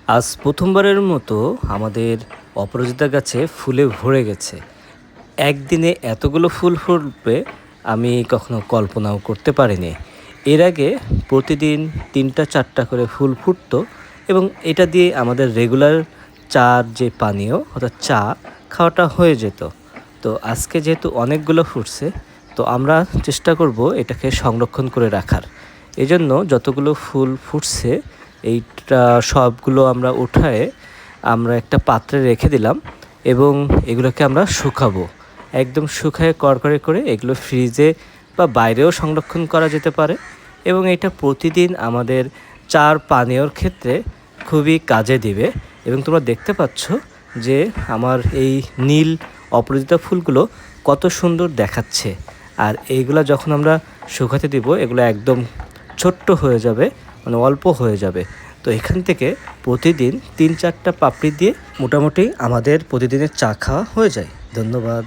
আজ প্রথমবারের মতো আমাদের অপরাজিতা গাছে ফুলে ভরে গেছে। একদিনে এতগুলো ফুল ফুটবে আমি কখনো কল্পনাও করতে পারিনি। এর আগে প্রতিদিন ৩টা ৪টা করে ফুল ফুটতো এবং এটা দিয়ে আমাদের রেগুলার চার যে পানীয় অর্থাৎ চা খাওয়াটা হয়ে যেত। তো আজকে যেহেতু অনেকগুলো ফুটছে, তো আমরা চেষ্টা করব এটাকে সংরক্ষণ করে রাখার। এজন্য যতগুলো ফুল ফুটছে এইটা সবগুলো আমরা উঠায়ে আমরা একটা পাত্রে রেখে দিলাম এবং এগুলোকে আমরা শুকাবো। একদম শুকায়ে কড়কড়ে করে এগুলো ফ্রিজে বা বাইরেও সংরক্ষণ করা যেতে পারে এবং এটা প্রতিদিন আমাদের চার পানীয়র ক্ষেত্রে খুবই কাজে দিবে। এবং তোমরা দেখতে পাচ্ছ যে আমার এই নীল অপরাজিতা ফুলগুলো কত সুন্দর দেখাচ্ছে। আর এইগুলা যখন আমরা শুকাতে দিব এগুলো একদম ছোট্ট হয়ে যাবে, মানে অল্প হয়ে যাবে। তো এখান থেকে প্রতিদিন ৩-৪টা পাপড়ি দিয়ে মোটামুটি আমাদের প্রতিদিনের চা খাওয়া হয়ে যায়। ধন্যবাদ।